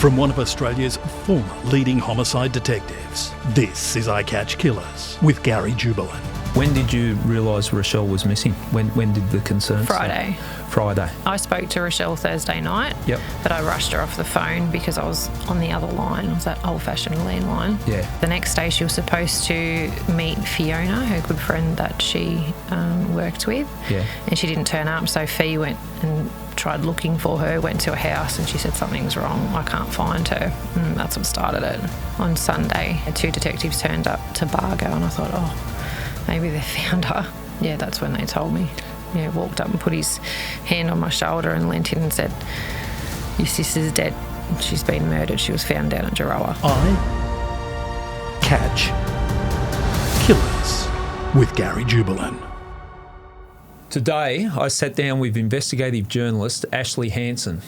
From one of Australia's former leading homicide detectives, this is I Catch Killers with Gary Jubelin. When did you realise Rachelle was missing? When did the concern start? Friday. I spoke to Rachelle Thursday night, Yep. but I rushed her off the phone because I was on the other line. It was that old-fashioned landline. Yeah. The next day she was supposed to meet Fiona, her good friend that she worked with, Yeah. and she didn't turn up, so Fee went and tried looking for her, went to her house, and she said something's wrong, I can't find her. And that's what started it. On Sunday, 2 detectives turned up to Bargo, and I thought, oh, maybe they found her. Yeah, that's when they told me. Yeah, walked up and put his hand on my shoulder and leant in and said, your sister's dead. She's been murdered. She was found down at Jurawa. I Catch Killers with Gary Jubelin. Today, I sat down with investigative journalist Ashlea Hansen,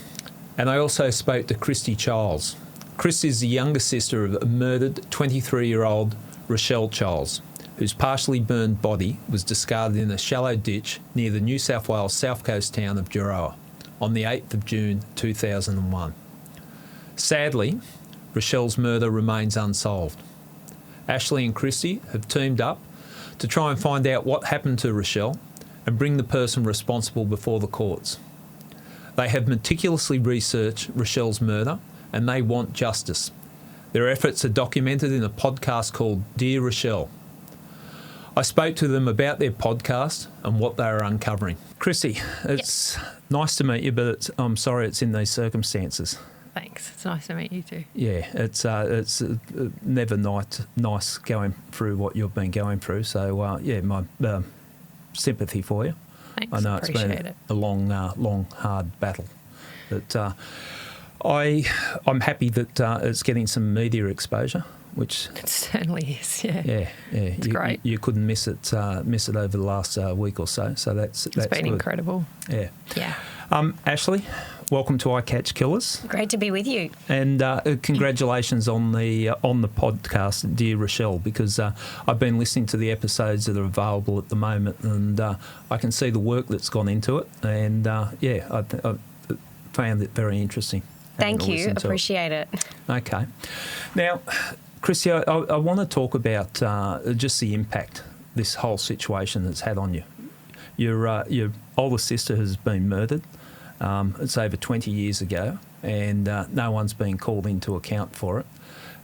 and I also spoke to Rachelle Childs. Christy is the younger sister of a murdered 23-year-old Rachelle Childs, whose partially burned body was discarded in a shallow ditch near the New South Wales south coast town of Jurawa on the 8th of June 2001. Sadly, Rachelle's murder remains unsolved. Ashlea and Christy have teamed up to try and find out what happened to Rachelle and bring the person responsible before the courts. They have meticulously researched Rachelle's murder and they want justice. Their efforts are documented in a podcast called Dear Rachelle. I spoke to them about their podcast and what they are uncovering. Chrissy, it's nice to meet you, but I'm sorry it's in these circumstances. Thanks. It's nice to meet you too. Yeah, it's never nice going through what you've been going through. So, my sympathy for you. Thanks. I know it's been a long, hard battle. But I'm happy that it's getting some media exposure. Which it certainly is, yeah. Yeah. It's great. You couldn't miss it over the last week or so. So that's been good. incredible. Yeah. Yeah. Ashlea, welcome to I Catch Killers. Great to be with you. And congratulations on the podcast, Dear Rachelle, because I've been listening to the episodes that are available at the moment, and I can see the work that's gone into it. And I found it very interesting. Thank you. Appreciate it. Okay. Now, Chrissy, I want to talk about just the impact this whole situation has had on you. Your older sister has been murdered. It's over 20 years ago, and no one's been called into account for it.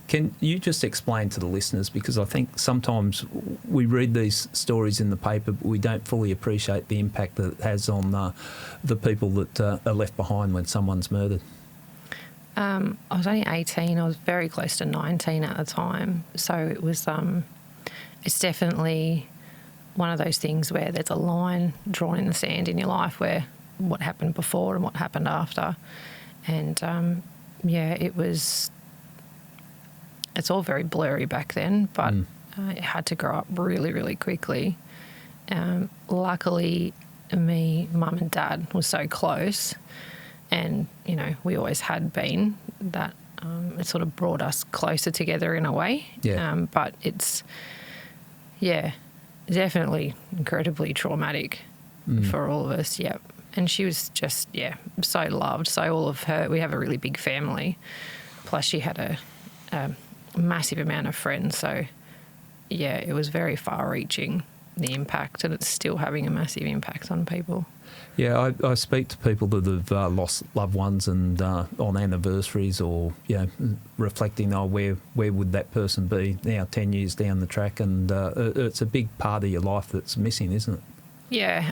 Can you just explain to the listeners, because I think sometimes we read these stories in the paper, but we don't fully appreciate the impact that it has on the people that are left behind when someone's murdered? I was only 18. I was very close to 19 at the time. So it was, it's definitely one of those things where there's a line drawn in the sand in your life where what happened before and what happened after. And, it's all very blurry back then, but it had to grow up really, really quickly. Luckily, Mum and Dad were so close. And, we always had been that it sort of brought us closer together in a way. Yeah. But it's, definitely incredibly traumatic for all of us, yep. And she was just, so loved. So all of her, we have a really big family. Plus she had a massive amount of friends. So, it was very far-reaching, the impact, and it's still having a massive impact on people. Yeah, I speak to people that have lost loved ones and on anniversaries or, reflecting, where would that person be now 10 years down the track, and it's a big part of your life that's missing, isn't it? Yeah,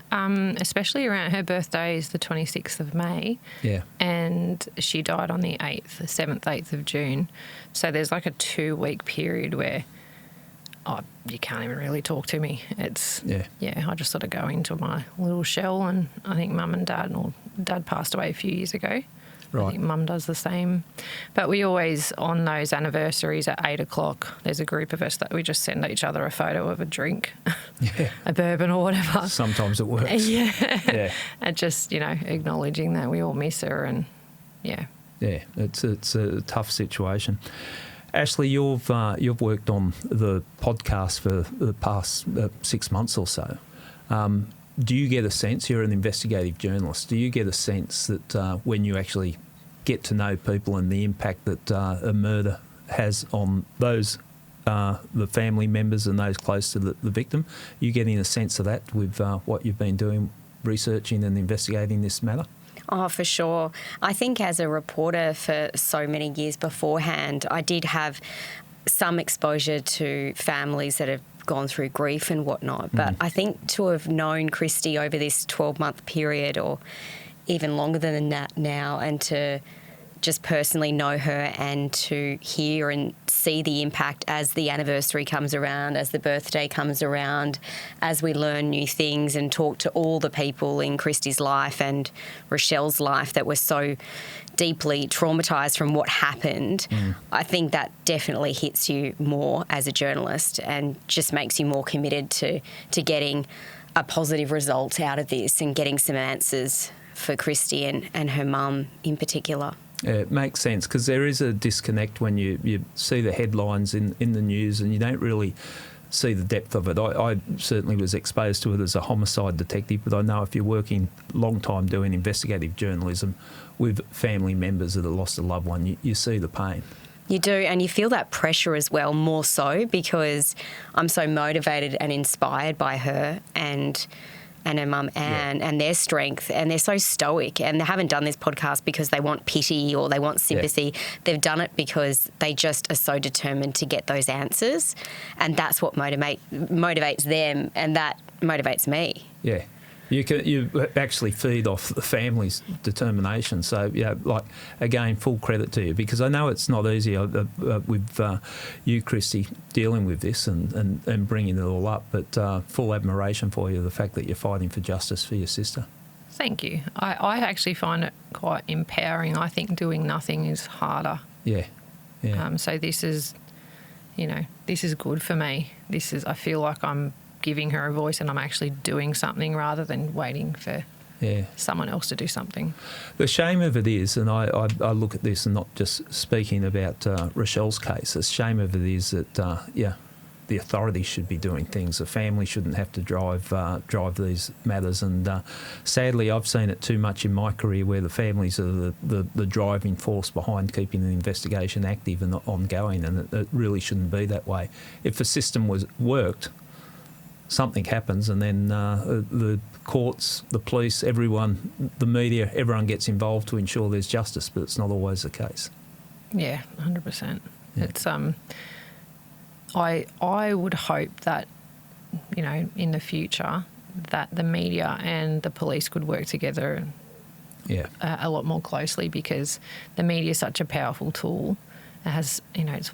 especially around her birthday is the 26th of May. Yeah. And she died on the 8th of June. So there's like a 2-week period where you can't even really talk to me. It's, I just sort of go into my little shell, and I think Mum and Dad passed away a few years ago. Right. I think Mum does the same. But we always, on those anniversaries at 8 o'clock, there's a group of us that we just send each other a photo of a drink, a bourbon or whatever. Sometimes it works. Yeah. And just, acknowledging that we all miss her, and Yeah, it's a tough situation. Ashlea, you've worked on the podcast for the past 6 months or so. Do you get a sense, you're an investigative journalist, do you get a sense that when you actually get to know people and the impact that a murder has on those the family members and those close to the victim. You getting a sense of that with what you've been doing, researching and investigating this matter? Oh, for sure. I think as a reporter for so many years beforehand, I did have some exposure to families that have gone through grief and whatnot. But I think to have known Kristy over this 12-month period or even longer than that now, and to just personally know her and to hear and see the impact as the anniversary comes around, as the birthday comes around, as we learn new things and talk to all the people in Kristy's life and Rachelle's life that were so deeply traumatised from what happened, I think that definitely hits you more as a journalist and just makes you more committed to getting a positive result out of this and getting some answers for Kristy and her mum in particular. Yeah, it makes sense because there is a disconnect when you see the headlines in the news and you don't really see the depth of it. I certainly was exposed to it as a homicide detective, but I know if you're working long time doing investigative journalism with family members that have lost a loved one, you see the pain. You do, and you feel that pressure as well, more so because I'm so motivated and inspired by her and her mum Anne and their strength, and they're so stoic, and they haven't done this podcast because they want pity or they want sympathy. They've done it because they just are so determined to get those answers, and that's what motivates them, and that motivates me. Yeah. You actually feed off the family's determination. So, again, full credit to you because I know it's not easy with you, Kristy, dealing with this and bringing it all up, but full admiration for you, the fact that you're fighting for justice for your sister. Thank you. I actually find it quite empowering. I think doing nothing is harder. Yeah. So this is good for me. I feel like I'm giving her a voice and I'm actually doing something rather than waiting for someone else to do something. The shame of it is, and I look at this and not just speaking about Rachelle's case, the shame of it is that, the authorities should be doing things. The family shouldn't have to drive these matters. And sadly, I've seen it too much in my career where the families are the driving force behind keeping the investigation active and ongoing, and it really shouldn't be that way. If the system worked, something happens and then the courts, the police, everyone, the media, everyone gets involved to ensure there's justice, but it's not always the case. Yeah, 100%. Yeah. It's I would hope that, in the future that the media and the police could work together a lot more closely because the media is such a powerful tool. It has, it's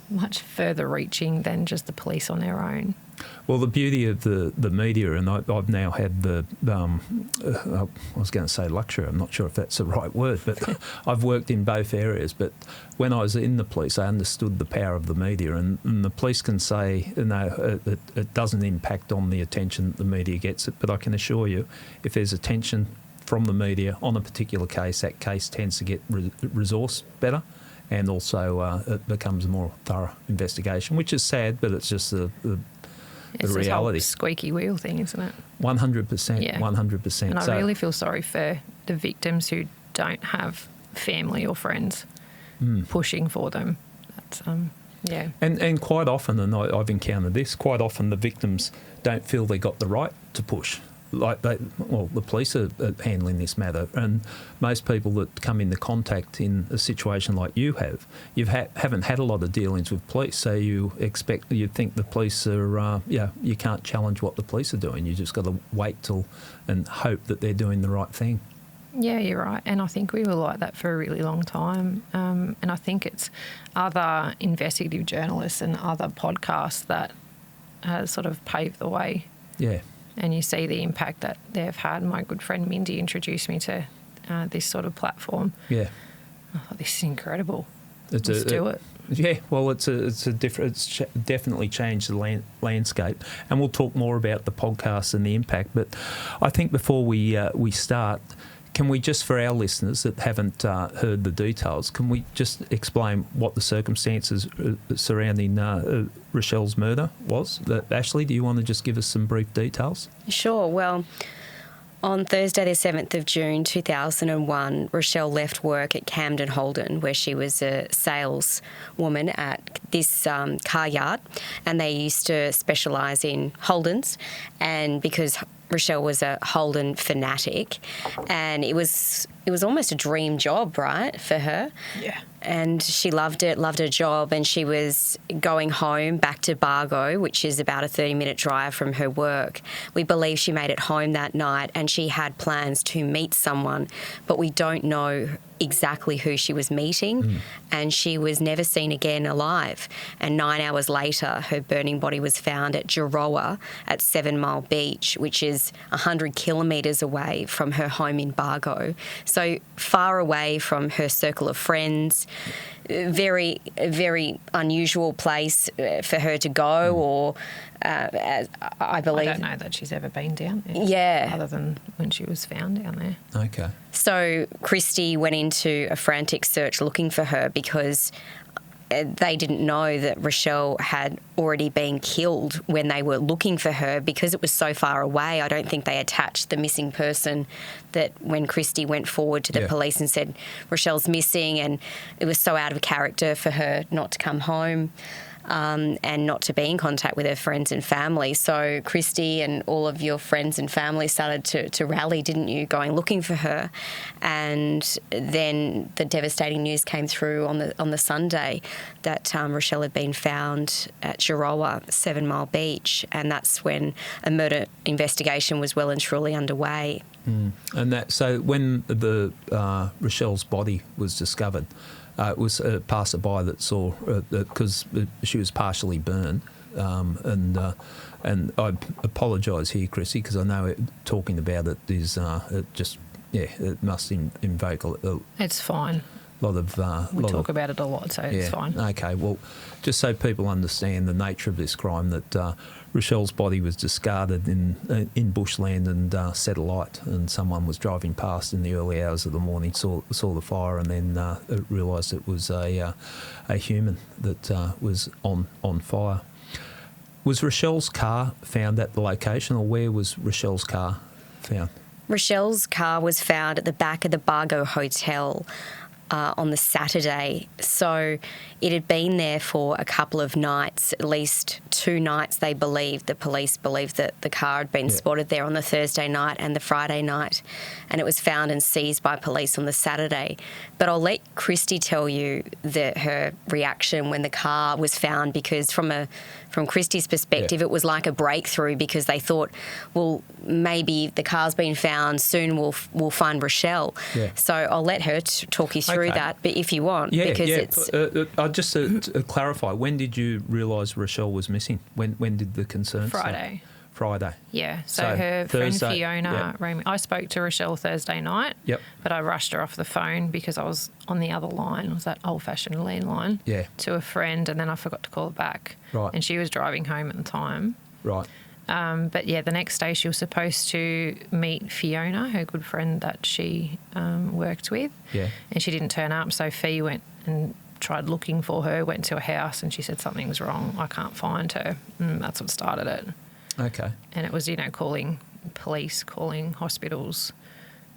much further reaching than just the police on their own. Well, the beauty of the media, and I've now had I was going to say luxury, I'm not sure if that's the right word, but I've worked in both areas. But when I was in the police, I understood the power of the media, and the police can say, it doesn't impact on the attention that the media gets it, but I can assure you, if there's attention from the media on a particular case, that case tends to get resourced better. And also it becomes a more thorough investigation, which is sad, but it's just the reality. This whole squeaky wheel thing, isn't it? 100%, yeah. 100%. And I really feel sorry for the victims who don't have family or friends pushing for them. That's, And quite often, and I've encountered this, quite often the victims don't feel they got the right to push. The police are handling this matter, and most people that come into contact in a situation like you haven't had a lot of dealings with police, so you think the police are, you can't challenge what the police are doing. You just got to wait till and hope that they're doing the right thing. Yeah, you're right, and I think we were like that for a really long time, and I think it's other investigative journalists and other podcasts that has sort of paved the way. Yeah. And you see the impact that they've had. My good friend Mindy introduced me to this sort of platform. Yeah. I thought, this is incredible. Let's do it. Yeah, well, it's definitely changed the landscape, and we'll talk more about the podcast and the impact. But I think before we start, can we just, for our listeners that haven't heard the details, can we just explain what the circumstances surrounding Rachelle's murder was? Ashlea, do you want to just give us some brief details? Sure. Well, On Thursday, the 7th of June 2001, Rachelle left work at Camden Holden, where she was a saleswoman at this car yard, and they used to specialise in Holdens. And because Rachelle was a Holden fanatic, and it was almost a dream job, right, for her. Yeah. And she loved it, loved her job, and she was going home back to Bargo, which is about a 30-minute drive from her work. We believe she made it home that night, and she had plans to meet someone, but we don't know exactly who she was meeting, and she was never seen again alive. And 9 hours later, her burning body was found at Jirowa at 7 Mile Beach, which is 100 kilometres away from her home in Bargo. So far away from her circle of friends, very, very unusual place for her to go, or as I believe... I don't know that she's ever been down there. Yeah. Other than when she was found down there. Okay. So Kristy went into a frantic search looking for her because they didn't know that Rachelle had already been killed when they were looking for her. Because it was so far away, I don't think they attached the missing person, that when Kristy went forward to the police and said Rachelle's missing, and it was so out of character for her not to come home. And not to be in contact with her friends and family. So Kristy and all of your friends and family started to rally, didn't you, going looking for her. And then the devastating news came through on the Sunday that Rachelle had been found at Jirowa, 7 Mile Beach, and that's when a murder investigation was well and truly underway. And that, so when the Rachelle's body was discovered, it was a passerby that saw, because she was partially burned, and I apologise here, Chrissy, because I know talking about it is it must invoke a It's fine. lot of We talk about it a lot, so it's fine. Okay, well, just so people understand the nature of this crime, that Rachelle's body was discarded in bushland and set alight, and someone was driving past in the early hours of the morning, saw the fire, and then realised it was a human that was on fire. Was Rachelle's car found at the location, or where was Rachelle's car found? Rachelle's car was found at the back of the Bargo Hotel on the Saturday. So it had been there for a couple of nights, at least 2 nights, they believed. The police believed that the car had been spotted there on the Thursday night and the Friday night, and it was found and seized by police on the Saturday. But I'll let Kristy tell you her reaction when the car was found, because from Kristy's perspective, it was like a breakthrough, because they thought, well, maybe the car's been found, soon we'll find Rachelle. Yeah. So I'll let her talk you through that, but if you want, because it's... just to clarify, when did you realise Rachelle was missing? When did the concern start? Friday. Yeah, so her Thursday, friend Fiona rang me. I spoke to Rachelle Thursday night, but I rushed her off the phone because I was on the other line. It was that old-fashioned landline to a friend, and then I forgot to call her back. Right. And she was driving home at the time. Right. But, the next day she was supposed to meet Fiona, her good friend that she worked with, and she didn't turn up, so Fee went and tried looking for her, went to her house, and she said something's wrong, I can't find her. And that's what started it. Okay. And it was, calling police, calling hospitals,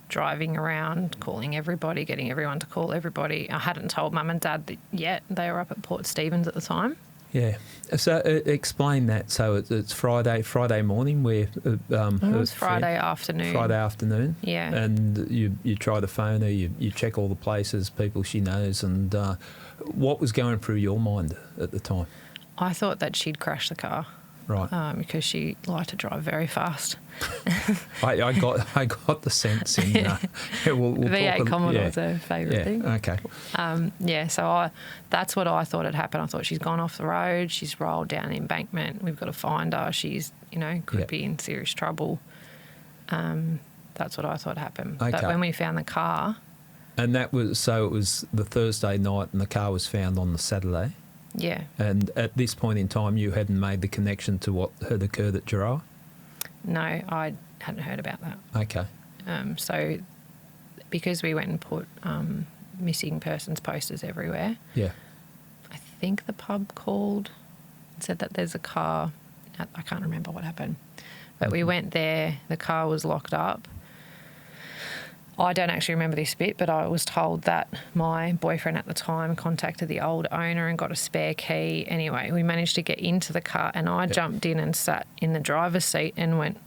driving around, calling everybody, getting everyone to call everybody. I hadn't told Mum and Dad yet. They were up at Port Stephens at the time. Yeah. So explain that. So it's Friday morning where... it was Friday afternoon. Friday afternoon. Yeah. And you try to phone her, you check all the places, people she knows, and what was going through your mind at the time? I thought that she'd crashed the car. Right. Because she liked to drive very fast. I got the sense in... we'll V8 Commodore's her favourite thing. Okay. So that's what I thought had happened. I thought she's gone off the road, she's rolled down an embankment, we've got to find her, she's, could be in serious trouble. That's what I thought happened. Okay. But when we found the car... And it was the Thursday night and the car was found on the Saturday? Yeah. And at this point in time, you hadn't made the connection to what had occurred at Jirowa? No, I hadn't heard about that. Okay. So because we went and put missing persons posters everywhere, I think the pub called and said that there's a car. I can't remember what happened. But we went there, the car was locked up, I don't actually remember this bit, but I was told that my boyfriend at the time contacted the old owner and got a spare key. Anyway, we managed to get into the car, and I jumped in and sat in the driver's seat and went,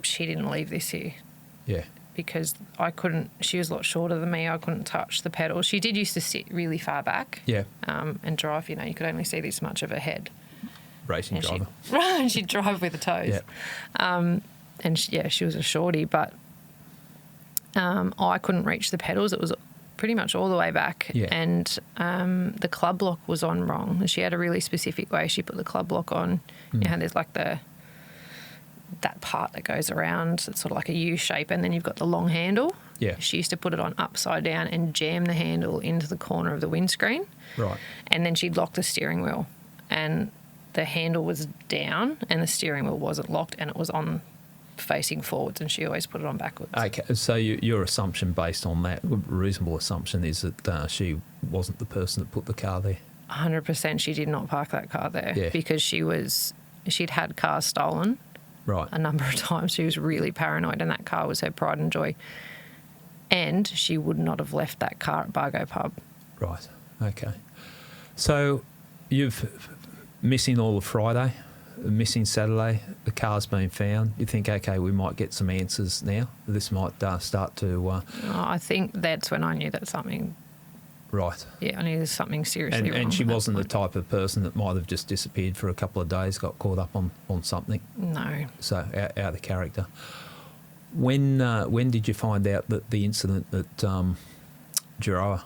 she didn't leave this here. Yeah. Because I couldn't, she was a lot shorter than me, I couldn't touch the pedals. She did used to sit really far back and drive, you could only see this much of her head. Racing driver. She'd drive with the toes. Yeah. And she was a shorty, but I couldn't reach the pedals. It was pretty much all the way back. Yeah. And the club lock was on wrong. And she had a really specific way she put the club lock on. There's like that part that goes around. It's sort of like a U shape, and then you've got the long handle. Yeah. She used to put it on upside down and jam the handle into the corner of the windscreen. Right. And then she'd lock the steering wheel. And the handle was down and the steering wheel wasn't locked, and it was on facing forwards, and she always put it on backwards. Okay, so your assumption based on that, reasonable assumption, is that she wasn't the person that put the car there? 100% she did not park that car there because she'd had cars stolen a number of times. She was really paranoid, and that car was her pride and joy. And she would not have left that car at Bargo Pub. Right, okay. So you've missing all of Friday, missing Saturday, the car's been found. You think, okay, we might get some answers now. This might start to... I think that's when I knew that something... Right. Yeah, I knew there's something seriously wrong. And she wasn't the type of person that might have just disappeared for a couple of days, got caught up on something? No. So out of character. When did you find out that the incident at Giroa?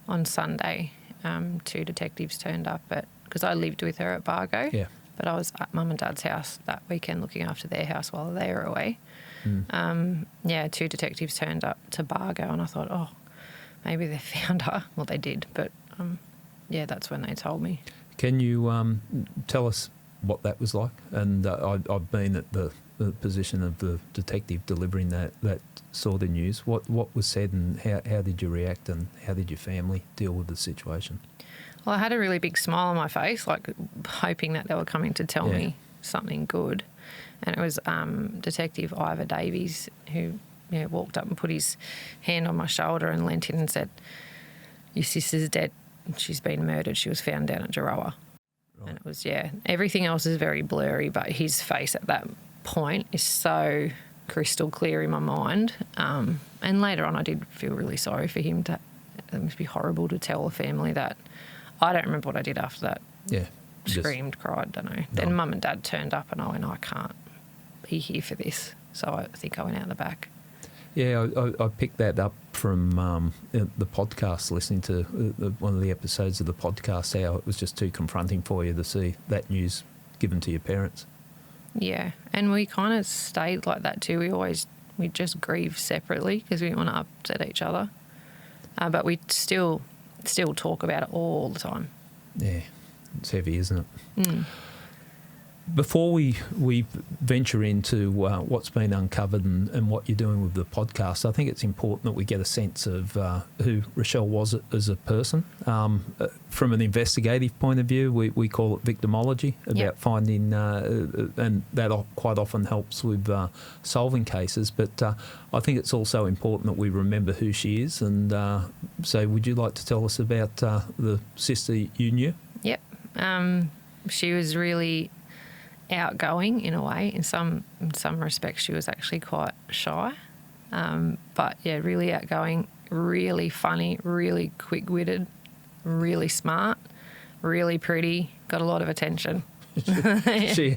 On Sunday, 2 detectives turned up because I lived with her at Bargo. Yeah. But I was at Mum and Dad's house that weekend looking after their house while they were away. 2 detectives turned up to Bargo, and I thought, maybe they found her. Well, they did, but that's when they told me. Can you tell us what that was like? And I've been at the position of the detective delivering that sort of news. What was said, and how did you react, and how did your family deal with the situation? Well, I had a really big smile on my face, like hoping that they were coming to tell me something good. And it was Detective Ivor Davies who walked up and put his hand on my shoulder and leant in and said, "Your sister's dead. She's been murdered. She was found down at Giroa." Right. And it was, everything else is very blurry, but his face at that point is so crystal clear in my mind. And later on I did feel really sorry for him. It must be horrible to tell a family that. I don't remember what I did after that. Yeah. Screamed, cried, don't know. Then Mum and Dad turned up, and I went, I can't be here for this. So I think I went out the back. Yeah, I picked that up from the podcast, listening to one of the episodes of the podcast, how it was just too confronting for you to see that news given to your parents. Yeah, and we kind of stayed like that too. We just grieve separately because we didn't want to upset each other. But we still talk about it all the time. Yeah, it's heavy, isn't it? Before we venture into what's been uncovered and what you're doing with the podcast, I think it's important that we get a sense of who Rachelle was as a person. From an investigative point of view, we call it victimology, about finding, and that quite often helps with solving cases. But I think it's also important that we remember who she is. And so would you like to tell us about the sister you knew? Yep. She was really outgoing in a way. In some respects, she was actually quite shy. But really outgoing, really funny, really quick-witted, really smart, really pretty, got a lot of attention. She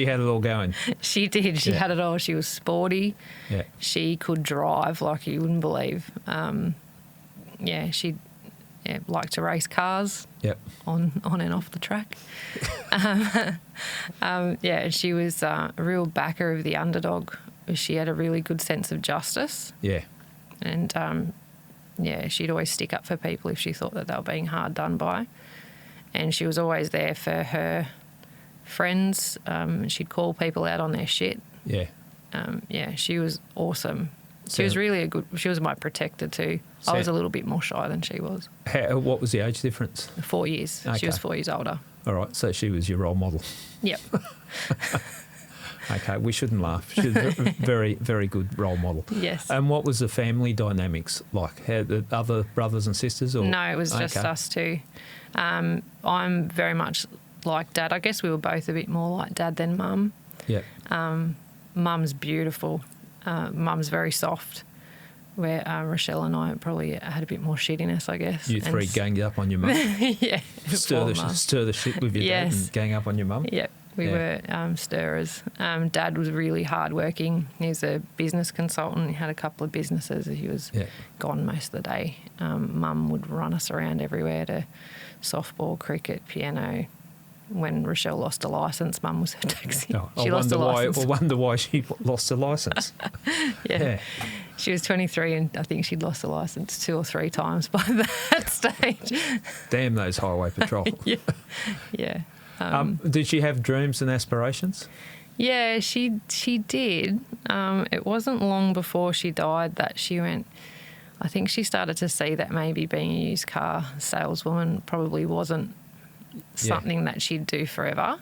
had it all going. She did. She had it all. She was sporty. Yeah. She could drive like you wouldn't believe. She liked to race cars. Yep. On and off the track. She was a real backer of the underdog. She had a really good sense of justice. Yeah. And, she'd always stick up for people if she thought that they were being hard done by. And she was always there for her friends. She'd call people out on their shit. Yeah. She was awesome. She was really she was my protector too. I was a little bit more shy than she was. What was the age difference? 4 years. Okay. She was 4 years older. All right, so she was your role model. Yep. Okay, we shouldn't laugh. She's a very, very good role model. Yes. And what was the family dynamics like? Had the other brothers and sisters? Or? No, it was just us two. I'm very much like Dad. I guess we were both a bit more like Dad than Mum. Yeah. Mum's beautiful. Mum's very soft. Where Rachelle and I probably had a bit more shittiness, I guess. You three ganged up on your mum. Yeah. Stir the shit with your dad and gang up on your mum. Yep. We were stirrers. Dad was really hardworking. He was a business consultant. He had a couple of businesses. He was gone most of the day. Mum would run us around everywhere to softball, cricket, piano. When Rachelle lost a licence, Mum was her taxi. I wonder why she lost her licence. Yeah. She was 23 and I think she'd lost the licence 2 or 3 times by that stage. Damn those highway patrol. Yeah. Did she have dreams and aspirations? Yeah, she did. It wasn't long before she died that she went, I think she started to see that maybe being a used car saleswoman probably wasn't something that she'd do forever.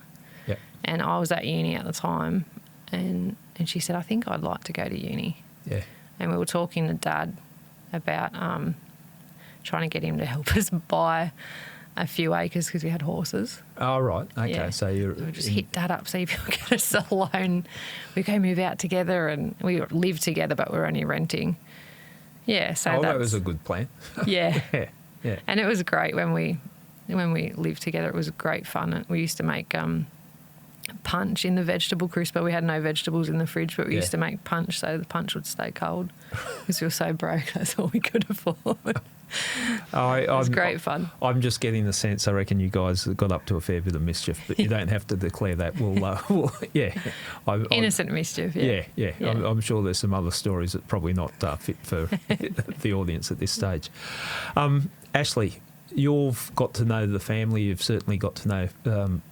Yep. And I was at uni at the time and she said, I think I'd like to go to uni. Yeah. And we were talking to Dad about trying to get him to help us buy a few acres because we had horses. Oh, right. Okay. Yeah. So you just hit Dad up, see if he'll get us a loan. We go move out together and we live together, but we're only renting. Yeah. So that was a good plan. Yeah. Yeah. And it was great when we lived together. It was great fun. We used to make punch in the vegetable crisper. We had no vegetables in the fridge, but we used to make punch so the punch would stay cold because we were so broke. That's all we could afford. It was great fun. I'm just getting the sense, I reckon you guys got up to a fair bit of mischief, but you don't have to declare that. Innocent mischief, yeah. I'm sure there's some other stories that probably not fit for the audience at this stage. Ashlea, you've got to know the family. You've certainly got to know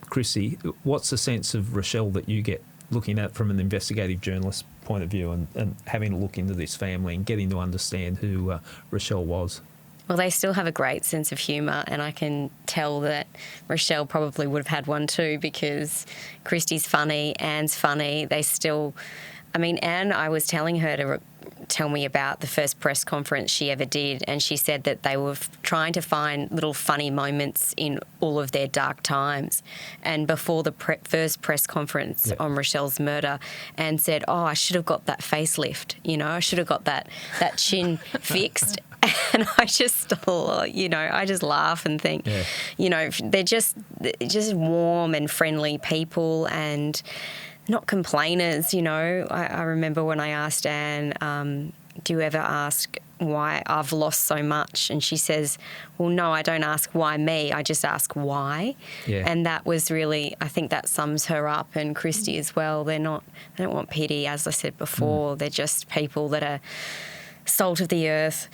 Chrissy. What's the sense of Rachelle that you get looking at from an investigative journalist point of view and having a look into this family and getting to understand who Rachelle was? Well, they still have a great sense of humour, and I can tell that Rachelle probably would have had one too because Christy's funny, Anne's funny. Anne, I was telling her to tell me about the first press conference she ever did, and she said that they were trying to find little funny moments in all of their dark times. And before the first press conference on Rachelle's murder, Anne said, I should have got that facelift, I should have got that chin fixed. And I just laugh and think, they're just warm and friendly people and not complainers, I remember when I asked Anne, do you ever ask why I've lost so much? And she says, well, no, I don't ask why me, I just ask why. Yeah. And that was really, I think that sums her up, and Kristy as well. They don't want pity, as I said before. They're just people that are salt of the earth,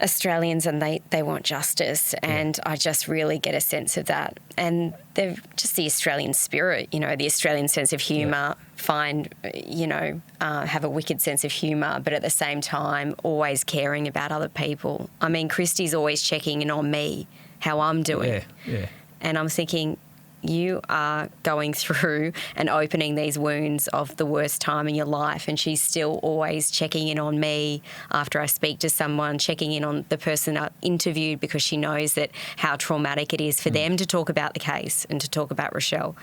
Australians, and they want justice, and I just really get a sense of that. And they're just the Australian spirit, the Australian sense of humour, have a wicked sense of humour, but at the same time always caring about other people. I mean, Kristy's always checking in on me, how I'm doing. Yeah. And I'm thinking, you are going through and opening these wounds of the worst time in your life, and she's still always checking in on me after I speak to someone, checking in on the person I interviewed, because she knows that how traumatic it is for them to talk about the case and to talk about Rachelle.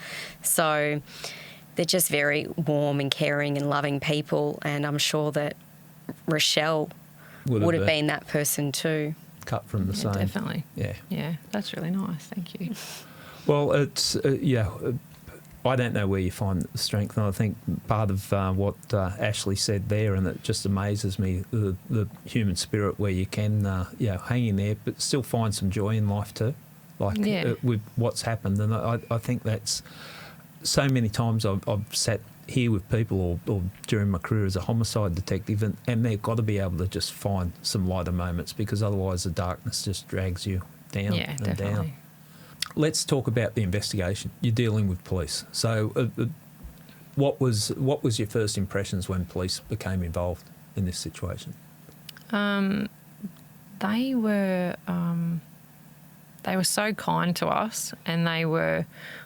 So they're just very warm and caring and loving people, and I'm sure that Rachelle would have been that person too. Cut from the same. Definitely. Yeah, that's really nice. Thank you. Well, it's, I don't know where you find the strength, and I think part of what Ashlea said there, and it just amazes me, the human spirit where you can, hang in there, but still find some joy in life too, with what's happened. And I think that's so many times I've sat here with people or during my career as a homicide detective, and they've got to be able to just find some lighter moments, because otherwise the darkness just drags you down and definitely. down. Let's talk about the investigation. You're dealing with police. So what was your first impressions when police became involved in this situation? They were so kind to us, and they were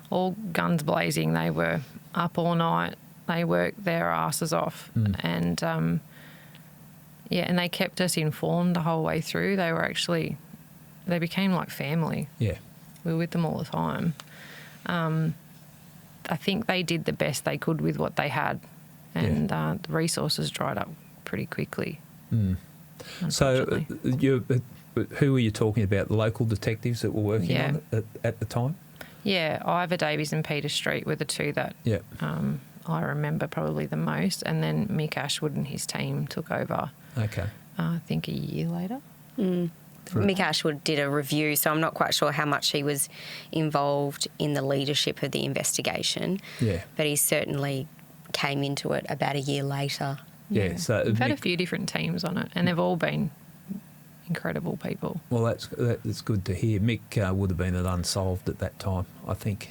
all guns blazing. They were up all night They worked their asses off, and and they kept us informed the whole way through. They became like family. Yeah. We were with them all the time. I think they did the best they could with what they had, and the resources dried up pretty quickly. So who were you talking about? The local detectives that were working on it at the time? Yeah, Ivor Davies and Peter Street were the two that I remember probably the most, and then Mick Ashwood and his team took over. Okay. I think a year later. Mick Ashwood did a review, so I'm not quite sure how much he was involved in the leadership of the investigation. Yeah. But he certainly came into it about a year later. Yeah. So we've had a few different teams on it, and they've all been incredible people. Well, that's good to hear. Mick would have been at Unsolved at that time, I think,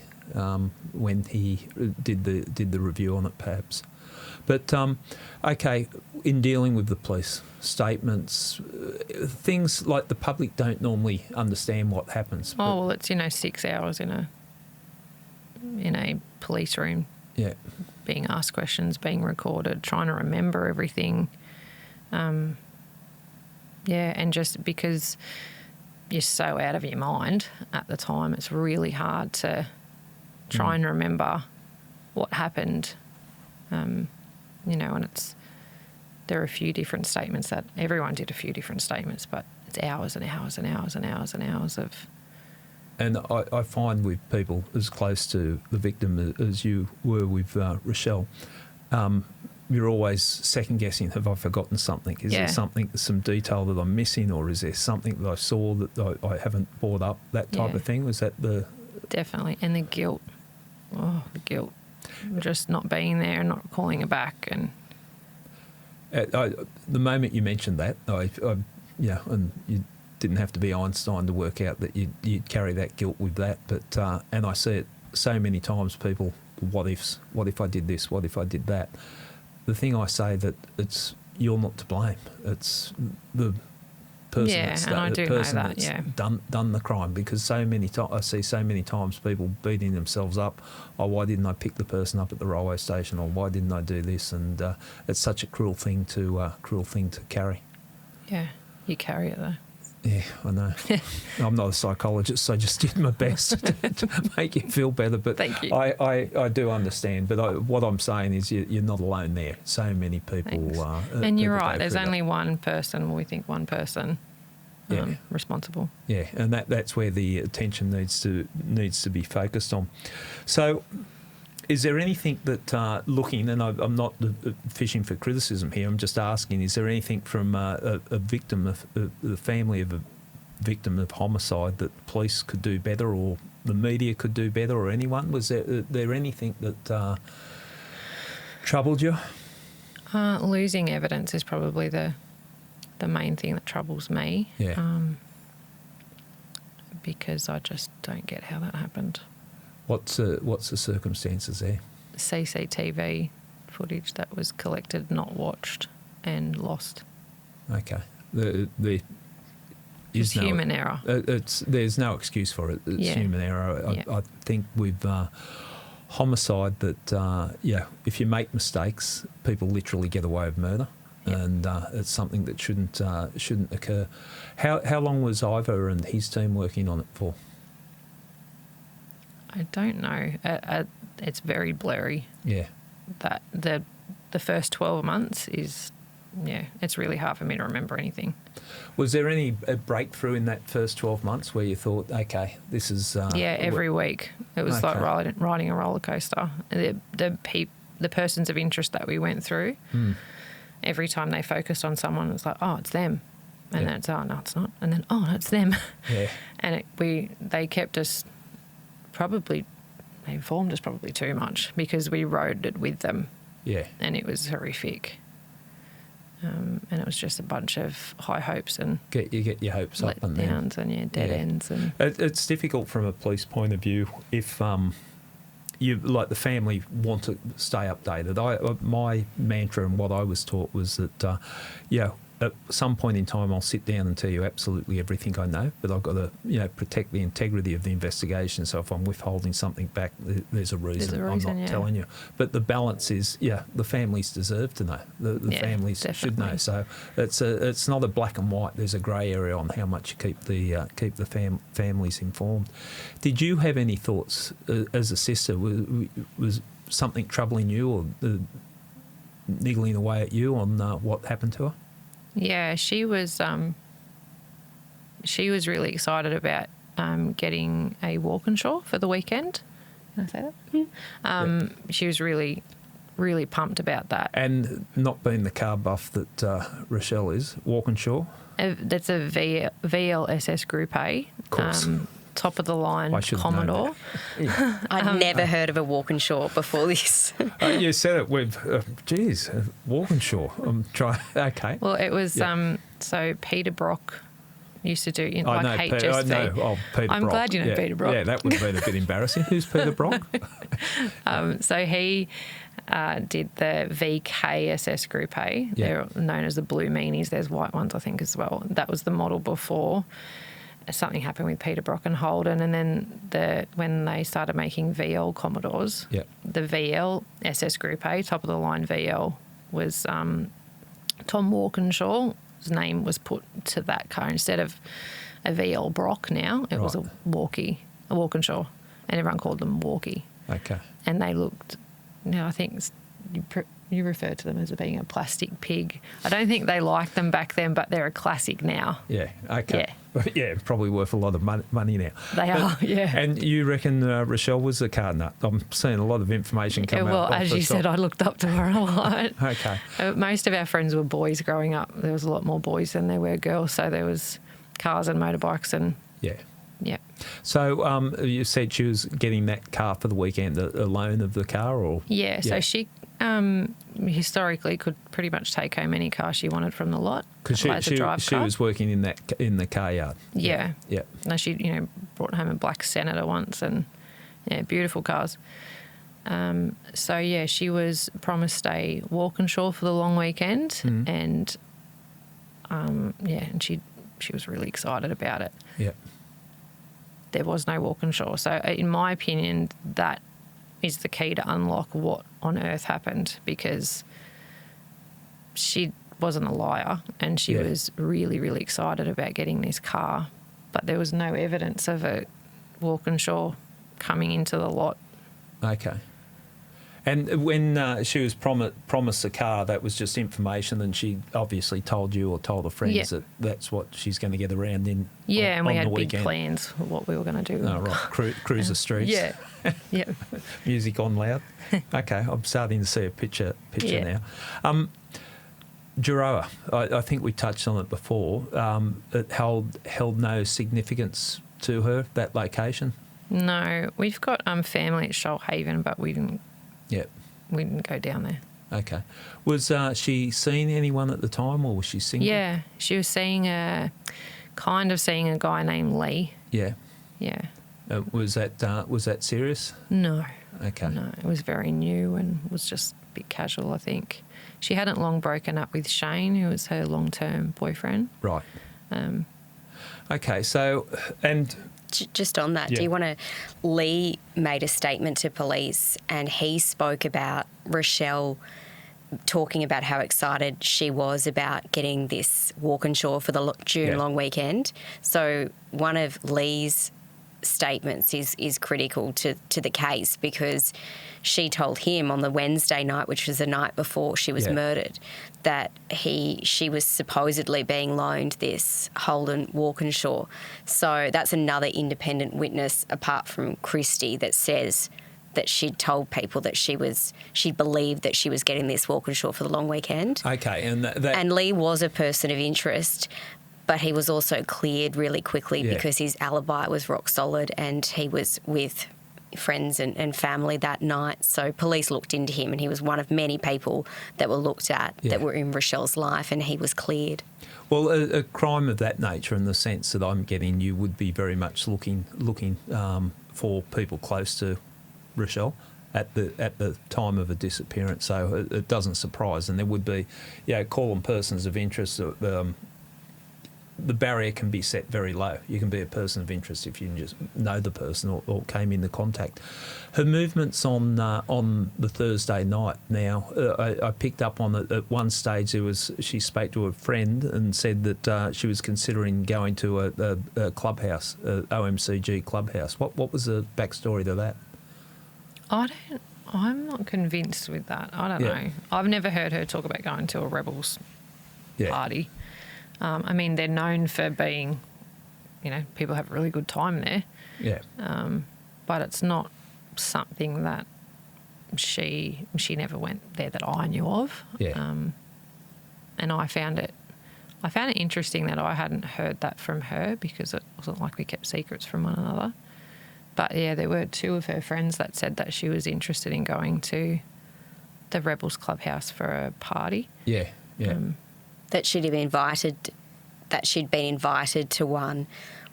when he did the review on it, perhaps. But okay, in dealing with the police statements, things like the public don't normally understand what happens. Oh well, it's 6 hours in a police room. Yeah. Being asked questions, being recorded, trying to remember everything. And just because you're so out of your mind at the time, it's really hard to try and remember what happened. And there are a few different statements that everyone did a few different statements, but it's hours and hours and hours and hours and hours of. And I find with people as close to the victim as you were with Rachelle, you're always second guessing, have I forgotten something? Is there some detail that I'm missing, or is there something that I saw that I haven't brought up, that type of thing? Was that the... Definitely. And the guilt. Oh, the guilt. Just not being there and not calling her back. And the moment you mentioned that, and you didn't have to be Einstein to work out that you'd carry that guilt with that. But and I see it so many times, people, what ifs, what if I did this, what if I did that? The thing I say that you're not to blame. It's the person that's done the crime, because so many times I see so many times people beating themselves up. Oh, why didn't I pick the person up at the railway station? Or why didn't I do this? And it's such a cruel thing to carry. Yeah, you carry it though. Yeah, I know. I'm not a psychologist, so I just did my best to make you feel better. But thank you. I do understand. But what I'm saying is you're not alone there. So many people. And you're right. There's only one person. We think one person responsible. Yeah, and that's where the attention needs to be focused on. So, is there anything that looking, and I'm not fishing for criticism here, I'm just asking, is there anything from a victim of the family of a victim of homicide that police could do better, or the media could do better, or anyone? Was there anything that troubled you? Losing evidence is probably the main thing that troubles me. Yeah. Because I just don't get how that happened. What's the circumstances there? CCTV footage that was collected, not watched, and lost. Okay. It's human error. There's no excuse for it. It's human error. I think with homicide that if you make mistakes, people literally get away with murder, and it's something that shouldn't occur. How long was Ivor and his team working on it for? I don't know. It's very blurry. Yeah. That the first 12 months is, it's really hard for me to remember anything. Was there any breakthrough in that first 12 months where you thought, okay, this is... every week. It was like riding a roller coaster. The persons of interest that we went through, every time they focused on someone, it was like, oh, it's them. And then it's, oh, no, it's not. And then, oh, no, it's them. Yeah. And they kept us... they informed us probably too much, because we rode it with them. Yeah. And it was horrific. And it was just a bunch of high hopes and you get your hopes up and downs and dead ends. And it's difficult from a police point of view if you, like the family, want to stay updated. My mantra and what I was taught was that at some point in time, I'll sit down and tell you absolutely everything I know, but I've got to, protect the integrity of the investigation. So if I'm withholding something back, there's a reason. I'm not telling you. But the balance is, the families deserve to know. The families definitely should know. So it's not a black and white. There's a grey area on how much you keep the families informed. Did you have any thoughts as a sister? Was something troubling you or niggling away at you on what happened to her? Yeah, she was really excited about getting a Walkinshaw for the weekend. Can I say that? She was really, really pumped about that. And not being the car buff that Rachelle is, Walkinshaw? That's a VLSS Group A. Of course. Top of the line Commodore. I'd never heard of a Walkinshaw before this. You said it with, Walkinshaw. I'm trying. Okay. Well, it was so Peter Brock used to do HSV. I know. Oh, Peter I'm Brock. glad you know Peter Brock. Yeah, that would have been a bit embarrassing. Who's Peter Brock? So he did the VKSS Group A. Yeah. They're known as the blue meanies. There's white ones, I think, as well. That was the model before. Something happened with Peter Brock and Holden, and then when they started making VL Commodores, the VL SS Group A, top of the line VL, was Tom Walkinshaw. His name was put to that car instead of a VL Brock. Now it was a Walkinshaw, and everyone called them Walkie. Okay. And they looked. Now I think you refer to them as being a plastic pig. I don't think they liked them back then, but they're a classic now. Yeah, okay. Yeah, probably worth a lot of money now. They are, yeah. And you reckon Rachelle was a car nut? I'm seeing a lot of information come out. Well, as you said, I looked up to her a lot. Okay. Most of our friends were boys growing up. There was a lot more boys than there were girls, so there was cars and motorbikes and... Yeah. Yeah. So you said she was getting that car for the weekend, a loan of the car, or? Yeah, so she historically could pretty much take home any car she wanted from the lot. Because she was working in the car yard. Yeah. Yeah. No, she brought home a black Senator once, and beautiful cars. So yeah, she was promised a Walkinshaw for the long weekend, and and she was really excited about it. Yeah. There was no Walkinshaw. So in my opinion, that is the key to unlock what on earth happened, because she wasn't a liar and she was really, really excited about getting this car, but there was no evidence of a Walkinshaw coming into the lot. Okay. And when she was promised a car, that was just information, and she obviously told you or told her friends that that's what she's going to get around in. Yeah, and we had big weekend. Plans for what we were going to do. Oh, right. Cruise the streets. Yeah. Yeah. Music on loud. Okay, I'm starting to see a picture now. Juroa, I think we touched on it before. It held no significance to her, that location? No, we've got family at Shoalhaven, but we didn't. Yep. We didn't go down there. Okay. Was she seeing anyone at the time, or was she single? Yeah, she was seeing a guy named Lee. Yeah. Yeah. Was that serious? No. Okay. No, it was very new and was just a bit casual, I think. She hadn't long broken up with Shane, who was her long-term boyfriend. Right. Okay, so, and... Just on that, do you want to... Lee made a statement to police, and he spoke about Rachelle talking about how excited she was about getting this Walkinshaw for the June long weekend. So one of Lee's statements is critical to the case, because she told him on the Wednesday night, which was the night before she was murdered, that she was supposedly being loaned this Holden Walkinshaw. So that's another independent witness apart from Kristy that says that she'd told people that she believed that she was getting this Walkinshaw for the long weekend. Okay, and Lee was a person of interest, but he was also cleared really quickly because his alibi was rock solid and he was with friends and family that night. So police looked into him, and he was one of many people that were looked at that were in Rachelle's life, and he was cleared. Well, a crime of that nature, in the sense that I'm getting, you would be very much looking for people close to Rachelle at the time of a disappearance. So it doesn't surprise, and there would be, call them persons of interest. The barrier can be set very low. You can be a person of interest if you can just know the person or came into contact. Her movements on the Thursday night. Now, I picked up on it at one stage. She spoke to a friend and said that she was considering going to a clubhouse, OMCG clubhouse. What was the backstory to that? I'm not convinced with that. I don't know. I've never heard her talk about going to a Rebels party. I mean, they're known for being, people have a really good time there. Yeah. But it's not something that she never went there that I knew of. Yeah. And I found it interesting that I hadn't heard that from her, because it wasn't like we kept secrets from one another. But yeah, there were two of her friends that said that she was interested in going to the Rebels Clubhouse for a party. That she'd been invited to one.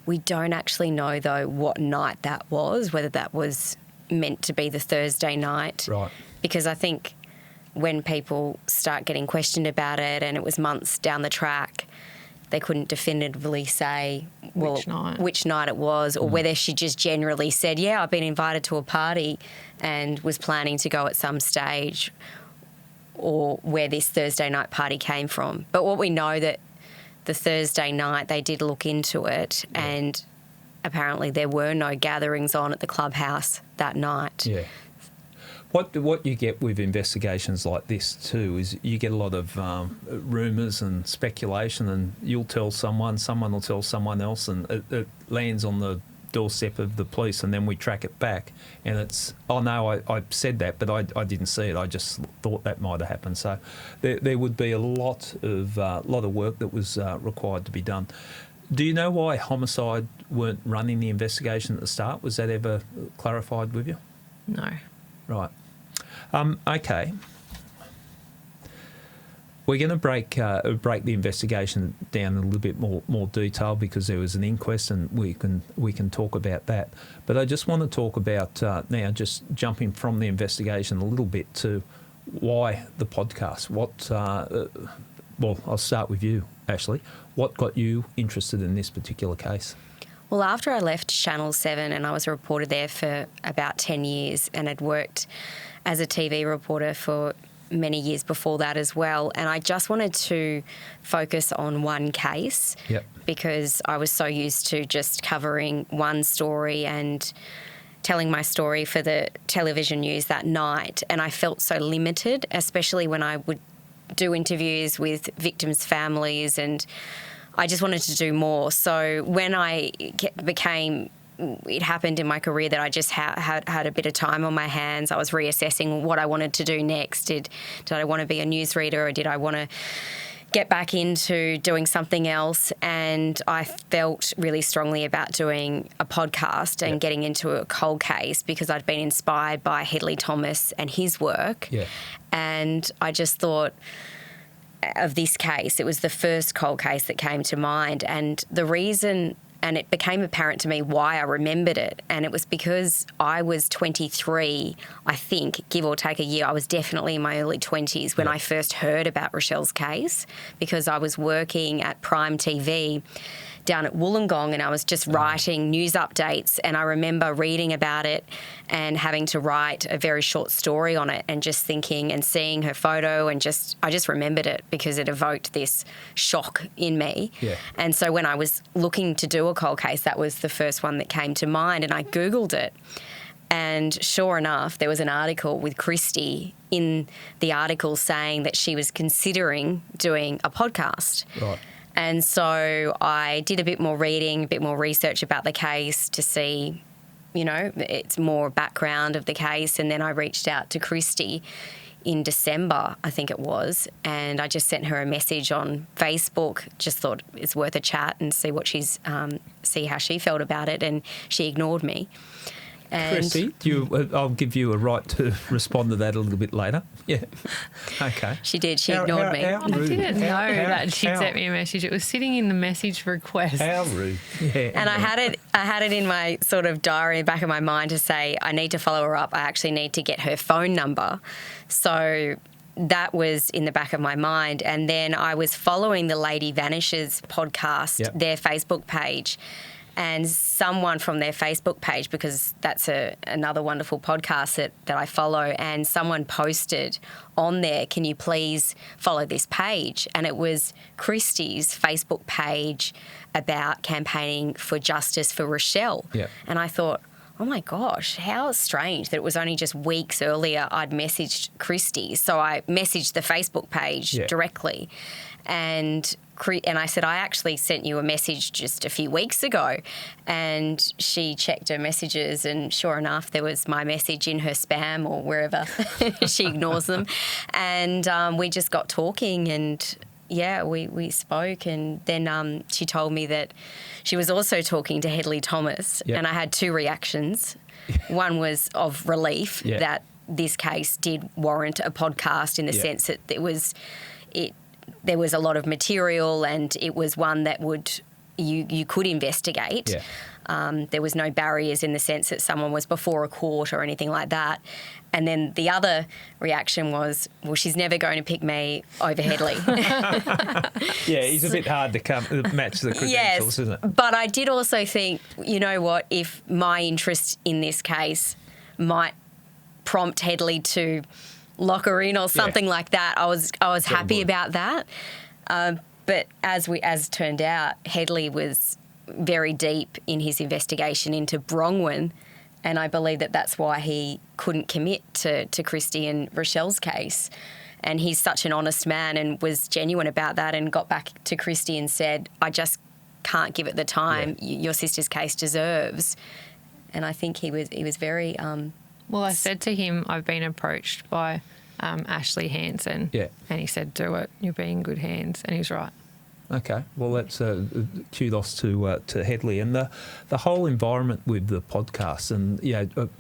We don't actually know, though, what night that was, whether that was meant to be the Thursday night. Right. Because I think when people start getting questioned about it and it was months down the track, they couldn't definitively say which night it was, or whether she just generally said, I've been invited to a party and was planning to go at some stage, or where this Thursday night party came from. But what we know that the Thursday night they did look into it, and apparently there were no gatherings on at the clubhouse that night. Yeah. What you get with investigations like this too is you get a lot of rumours and speculation, and you'll tell someone will tell someone else, and it lands on the doorstep of the police, and then we track it back, and it's, I said that, but I didn't see it. I just thought that might have happened. So there would be a lot of work that was required to be done. Do you know why homicide weren't running the investigation at the start? Was that ever clarified with you? No. Right. Okay. We're going to break the investigation down in a little bit more detail, because there was an inquest, and we can talk about that. But I just want to talk about now, just jumping from the investigation a little bit to why the podcast. Well, I'll start with you, Ashlea. What got you interested in this particular case? Well, after I left Channel 7, and I was a reporter there for about 10 years, and had worked as a TV reporter for many years before that as well, and I just wanted to focus on one case. Yep. Because I was so used to just covering one story and telling my story for the television news that night, and I felt so limited, especially when I would do interviews with victims' families, and I just wanted to do more. So when it happened in my career that I just had a bit of time on my hands, I was reassessing what I wanted to do next. Did I want to be a newsreader, or did I want to get back into doing something else? And I felt really strongly about doing a podcast and getting into a cold case, because I'd been inspired by Hedley Thomas and his work. Yeah. And I just thought of this case. It was the first cold case that came to mind, and the reason, and it became apparent to me why I remembered it, and it was because I was 23, I think, give or take a year. I was definitely in my early 20s when I first heard about Rachelle's case, because I was working at Prime TV down at Wollongong, and I was just writing news updates, and I remember reading about it and having to write a very short story on it, and just thinking and seeing her photo, and I just remembered it because it evoked this shock in me. Yeah. And so when I was looking to do a cold case, that was the first one that came to mind, and I Googled it. And sure enough, there was an article with Kristy in the article saying that she was considering doing a podcast. Right. And so I did a bit more reading, a bit more research about the case to see, it's more background of the case. And then I reached out to Kristy in December, I think it was, and I just sent her a message on Facebook, just thought it's worth a chat and see what see how she felt about it, and she ignored me. And Chrissy, I'll give you a right to respond to that a little bit later. Yeah. Okay. she did. She ignored me. I didn't know that she'd sent me a message. It was sitting in the message request. How rude. Yeah. And I had it in my sort of diary in the back of my mind to say, I need to follow her up. I actually need to get her phone number. So that was in the back of my mind. And then I was following the Lady Vanishes podcast, their Facebook page, and someone from their Facebook page, because that's another wonderful podcast that I follow, and someone posted on there, can you please follow this page? And it was Kristy's Facebook page about campaigning for justice for Rachelle. Yeah. And I thought, oh my gosh, how strange that it was only just weeks earlier I'd messaged Kristy. So I messaged the Facebook page directly. And I said, I actually sent you a message just a few weeks ago. And she checked her messages, and sure enough, there was my message in her spam or wherever. She ignores them. And we just got talking, and we spoke, and then she told me that she was also talking to Hedley Thomas, and I had two reactions. One was of relief that this case did warrant a podcast in the sense that there was a lot of material, and it was one that you could investigate. There was no barriers in the sense that someone was before a court or anything like that. And then the other reaction was, well, she's never going to pick me over Hedley. Yeah, he's a bit hard to match the credentials, isn't it? But I did also think, you know what, if my interest in this case might prompt Hedley to lock her in or something like that, I was happy about that. But as turned out, Hedley was very deep in his investigation into Brongwen, and I believe that's why he couldn't commit to Kristy and Rachelle's case. And he's such an honest man and was genuine about that, and got back to Kristy and said, I just can't give it the time your sister's case deserves. And I think he was very... Well, I said to him, I've been approached by Ashlea Hansen. Yeah. And he said, do it. You'll be in good hands. And he was right. Okay, well, that's kudos to Hedley and the whole environment with the podcast. And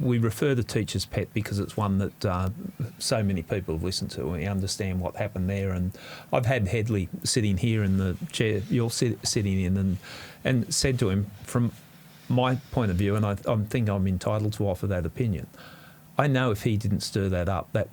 we refer to Teacher's Pet because it's one that so many people have listened to, and we understand what happened there. And I've had Hedley sitting here in the chair you're sitting in, and said to him, from my point of view, and I think I'm entitled to offer that opinion, I know if he didn't stir that up, that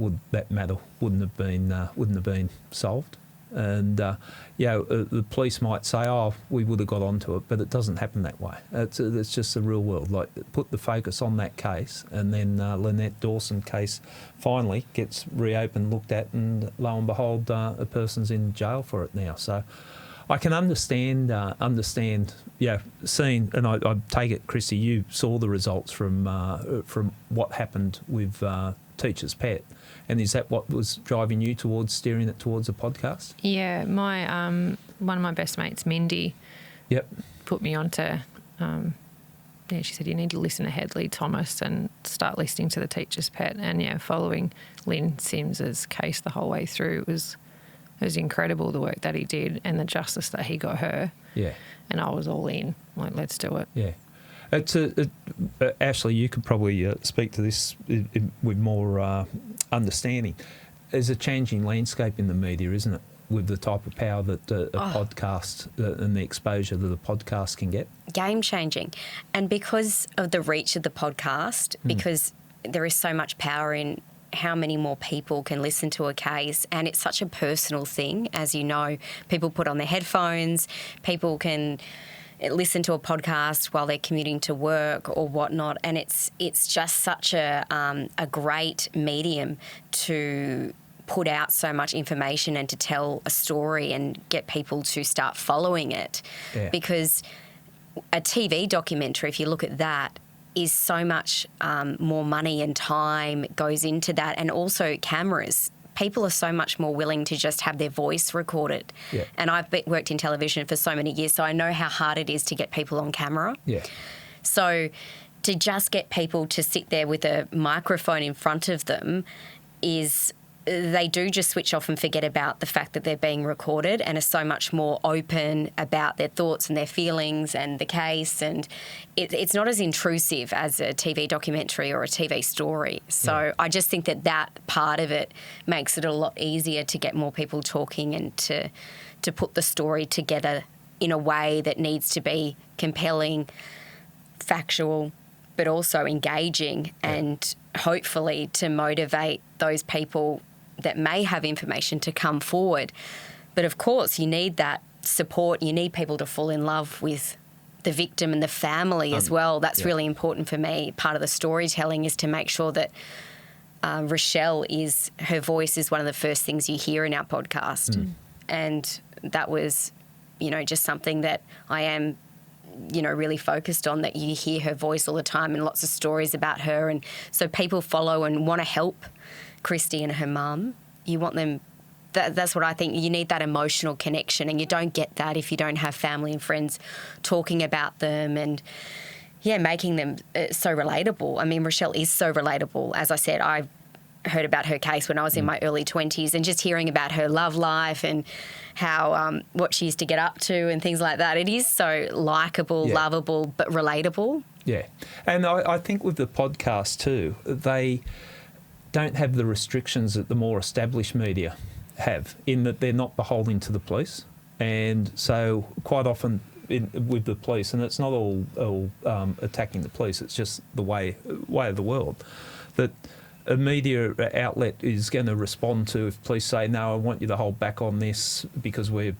matter wouldn't have been solved. And the police might say, "Oh, we would have got onto it," but it doesn't happen that way. It's just the real world. Like, put the focus on that case, and then Lynette Dawson case finally gets reopened, looked at, and lo and behold, a person's in jail for it now. So I can understand. Seeing, and I take it, Chrissy, you saw the results from what happened with Teacher's Pet. And is that what was driving you towards steering it towards a podcast? Yeah, my one of my best mates, Mindy, put me onto. She said you need to listen to Hedley Thomas and start listening to the Teacher's Pet. And following Lynn Sims's case the whole way through, it was incredible, the work that he did and the justice that he got her. Yeah, and I was all in. Like, let's do it. Yeah. Ashlea, you could probably speak to this with more understanding. There's a changing landscape in the media, isn't it, with the type of power that a podcast and the exposure that a podcast can get? Game changing. And because of the reach of the podcast, because there is so much power in how many more people can listen to a case, and it's such a personal thing, as you know. People put on their headphones, people can listen to a podcast while they're commuting to work or whatnot, and it's just such a great medium to put out so much information and to tell a story and get people to start following it. Yeah. Because a TV documentary, if you look at that, is so much more money and time goes into that, and also cameras. People are so much more willing to just have their voice recorded. Yeah. And I've worked in television for so many years, so I know how hard it is to get people on camera. Yeah. So to just get people to sit there with a microphone in front of them is they do just switch off and forget about the fact that they're being recorded and are so much more open about their thoughts and their feelings and the case. And it's not as intrusive as a TV documentary or a TV story. So I just think that part of it makes it a lot easier to get more people talking and to put the story together in a way that needs to be compelling, factual, but also engaging and hopefully to motivate those people that may have information to come forward. But of course, you need that support. You need people to fall in love with the victim and the family as well. That's really important for me. Part of the storytelling is to make sure that Rachelle her voice is one of the first things you hear in our podcast. And that was, just something that I am, really focused on, that you hear her voice all the time and lots of stories about her. And so people follow and want to help Kristy and her mum. You want them, that's what I think, you need that emotional connection, and you don't get that if you don't have family and friends talking about them and, making them so relatable. I mean, Rachelle is so relatable. As I said, I heard about her case when I was in my early 20s, and just hearing about her love life and how what she used to get up to and things like that. It is so likeable, lovable, but relatable. Yeah. And I think with the podcast too, they don't have the restrictions that the more established media have, in that they're not beholden to the police. And so quite often with the police, and it's not all attacking the police, it's just the way of the world, that a media outlet is going to respond to if police say, no, I want you to hold back on this because we're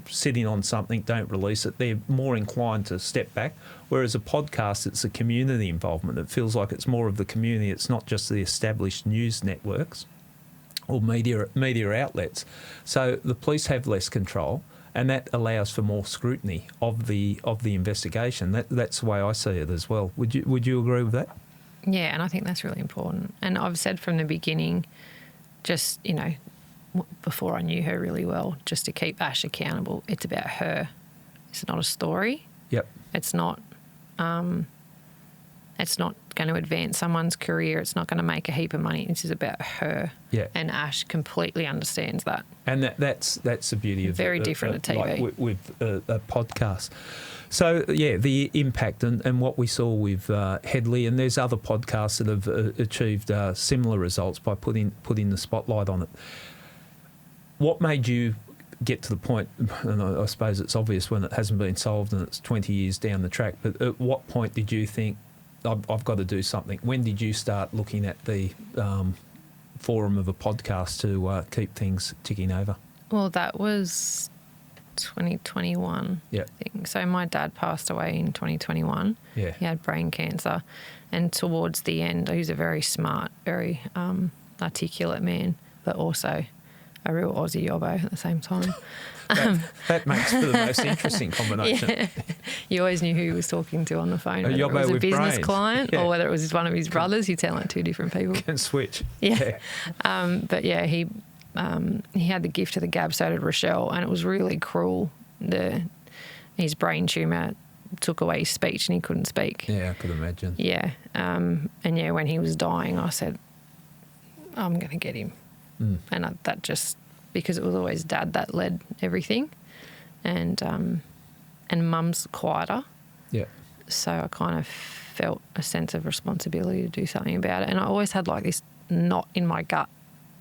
sitting on something, don't release it. They're more inclined to step back. Whereas a podcast, it's a community involvement. It feels like it's more of the community. It's not just the established news networks or media outlets. So the police have less control, and that allows for more scrutiny of the investigation. That's the way I see it as well. Would you agree with that? Yeah, and I think that's really important. And I've said from the beginning, just, before I knew her really well, just to keep Ash accountable, it's about her. It's not a story. Yep. It's not going to advance someone's career. It's not going to make a heap of money. This is about her. Yeah. And Ash completely understands that. And that's the beauty of very different to TV. Like with a podcast. So, the impact and what we saw with Headley, and there's other podcasts that have achieved similar results by putting the spotlight on it. What made you get to the point, and I suppose it's obvious when it hasn't been solved and it's 20 years down the track, but at what point did you think, I've got to do something? When did you start looking at the forum of a podcast to keep things ticking over? Well, that was 2021, I think. So my dad passed away in 2021. Yeah. He had brain cancer. And towards the end, he was a very smart, very articulate man, but also a real Aussie yobbo at the same time. That makes for the most interesting combination. Yeah. You always knew who he was talking to on the phone, whether it was a with business brains. client or whether it was one of his brothers. You sound like two different people. Can switch. Yeah. But he had the gift of the gab, so did Rachelle, and it was really cruel. His brain tumour took away his speech and he couldn't speak. Yeah, I could imagine. Yeah. When he was dying, I said, I'm going to get him. And that just, because it was always Dad that led everything, and Mum's quieter. Yeah. So I kind of felt a sense of responsibility to do something about it. And I always had like this knot in my gut,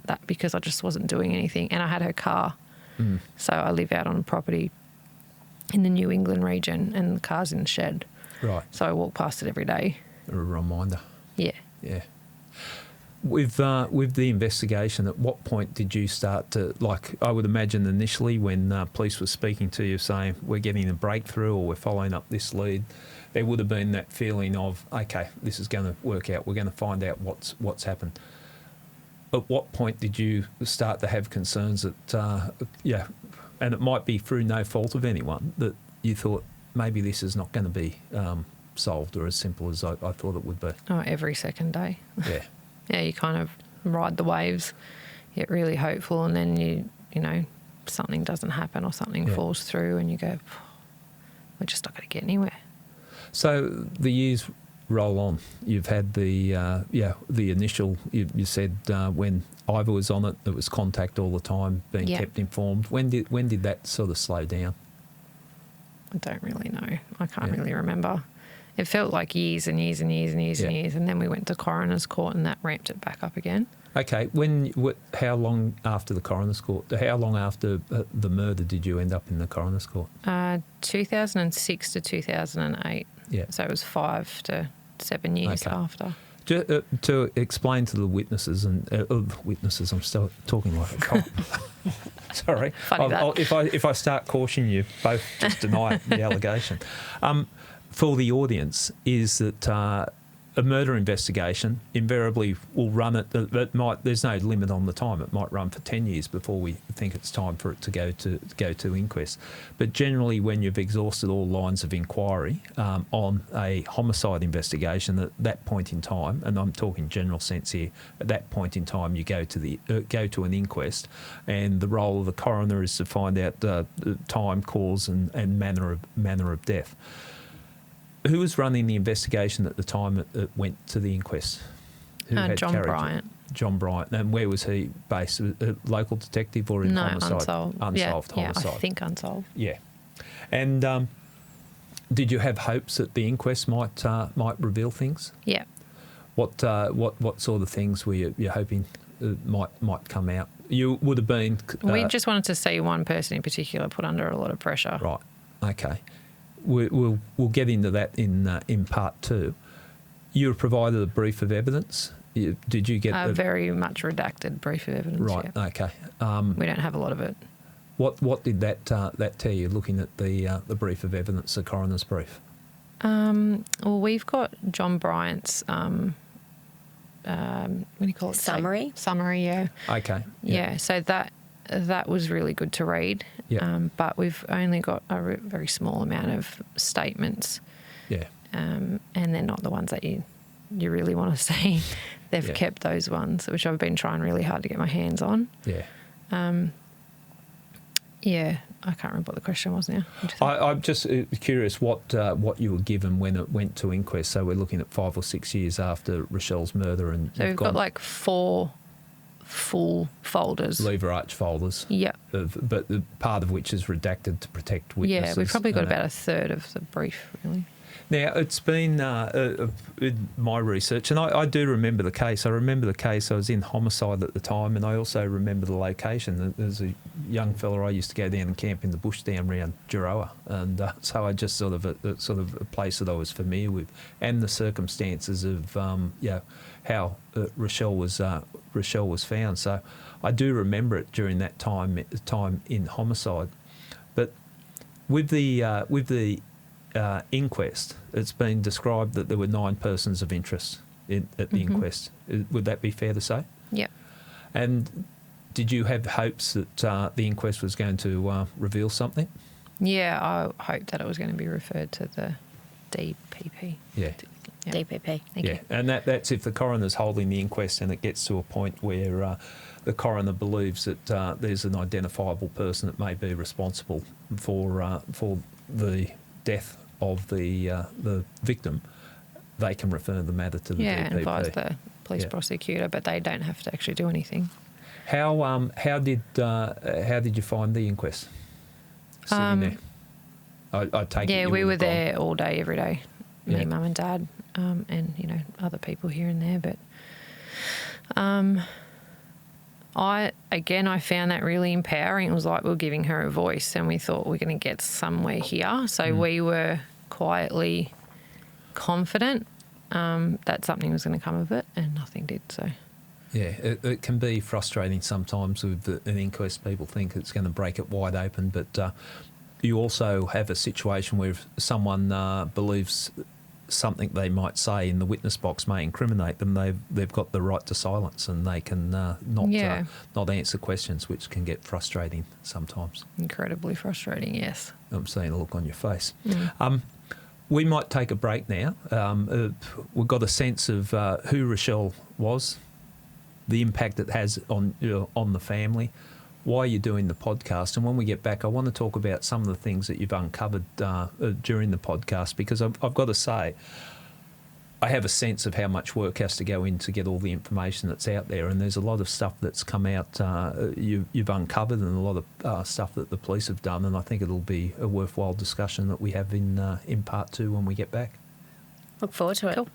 that because I just wasn't doing anything. And I had her car. So I live out on a property in the New England region, and the car's in the shed. Right. So I walk past it every day. A reminder. Yeah. Yeah. With the investigation, at what point did you start to, like, I would imagine initially when police were speaking to you saying we're getting a breakthrough or we're following up this lead, there would have been that feeling of, okay, this is going to work out, we're going to find out what's happened. At what point did you start to have concerns that, and it might be through no fault of anyone, that you thought maybe this is not going to be solved or as simple as I thought it would be? Oh, every second day. Yeah. Yeah, you kind of ride the waves, get really hopeful, and then you something doesn't happen or something falls through and you go, we're just not going to get anywhere. So the years roll on. You've had the initial. You said when Ivor was on it, it was contact all the time, being kept informed. When did that sort of slow down? I don't really know. I can't really remember. It felt like years and years and years and years and years, and then we went to coroner's court, and that ramped it back up again. Okay. How long after the coroner's court? How long after the murder did you end up in the coroner's court? 2006 to 2008. Yeah. So it was 5 to 7 years after. To explain to the witnesses witnesses, I'm still talking like a cop. Sorry. If I start cautioning you, both just deny the allegation. For the audience, is that a murder investigation invariably will run there's no limit on the time. It might run for 10 years before we think it's time for it to go to inquest. But generally, when you've exhausted all lines of inquiry on a homicide investigation, at that point in time, and I'm talking general sense here, at that point in time you go to an inquest, and the role of the coroner is to find out the time, cause and manner of death. Who was running the investigation at the time it went to the inquest? John Bryant. John Bryant. And where was he based? A local detective or in homicide? Unsolved. Unsolved homicide. Yeah, I think unsolved. Yeah. And did you have hopes that the inquest might reveal things? Yeah. What sort of things were you hoping might come out? You would have been. We just wanted to see one person in particular put under a lot of pressure. Right. Okay. We'll get into that in part 2. You were provided a brief of evidence. Did you get a very much redacted brief of evidence? Right. Yeah. Okay. We don't have a lot of it. What did that tell you? Looking at the brief of evidence, the coroner's brief. Well, we've got John Bryant's what do you call it? Summary. Summary. Yeah. Okay. Yeah. So that was really good to read. Yeah. But we've only got a very small amount of statements. Yeah. And they're not the ones that you really want to see. They've kept those ones, which I've been trying really hard to get my hands on. Yeah. Yeah. I can't remember what the question was now. I'm just curious what you were given when it went to inquest. So we're looking at 5 or 6 years after Rachelle's murder, and so we've got like 4 full folders. Lever arch folders. Yeah. But the part of which is redacted to protect witnesses. Yeah, we've probably got about a third of the brief, really. Now, it's been in my research, and I do remember the case. I remember the case. I was in homicide at the time, and I also remember the location. There's a young fella I used to go down and camp in the bush down around Juroa, and so I just sort of a place that I was familiar with, and the circumstances of how Rachelle was found. So I do remember it during that time in homicide, but with the inquest, it's been described that there were 9 persons of interest at the inquest. Would that be fair to say? Yeah. And did you have hopes that the inquest was going to reveal something? Yeah, I hoped that it was going to be referred to the DPP. Yeah. DPP. Thank you. And that's if the coroner's holding the inquest and it gets to a point where the coroner believes that there's an identifiable person that may be responsible for the death of the victim, they can refer the matter to the DPP. And advise the police prosecutor, but they don't have to actually do anything. How did you find the inquest? Sitting there. I take it. Yeah, we were there all day, every day. Me, Mum, and Dad, and other people here and there. But I found that really empowering. It was like we were giving her a voice, and we thought we're going to get somewhere here. So we were quietly confident that something was going to come of it, and nothing did. So. Yeah, it can be frustrating sometimes with an inquest. People think it's going to break it wide open, but you also have a situation where if someone believes something they might say in the witness box may incriminate them, they've got the right to silence, and they can not answer questions, which can get frustrating sometimes. Incredibly frustrating, yes. I'm seeing a look on your face. We might take a break now. We've got a sense of who Rachelle was, the impact it has on the family, why you're doing the podcast. And when we get back, I want to talk about some of the things that you've uncovered during the podcast, because I've got to say, I have a sense of how much work has to go in to get all the information that's out there, and there's a lot of stuff that's come out you've uncovered, and a lot of stuff that the police have done, and I think it'll be a worthwhile discussion that we have in part 2 when we get back. Look forward to it. Cool.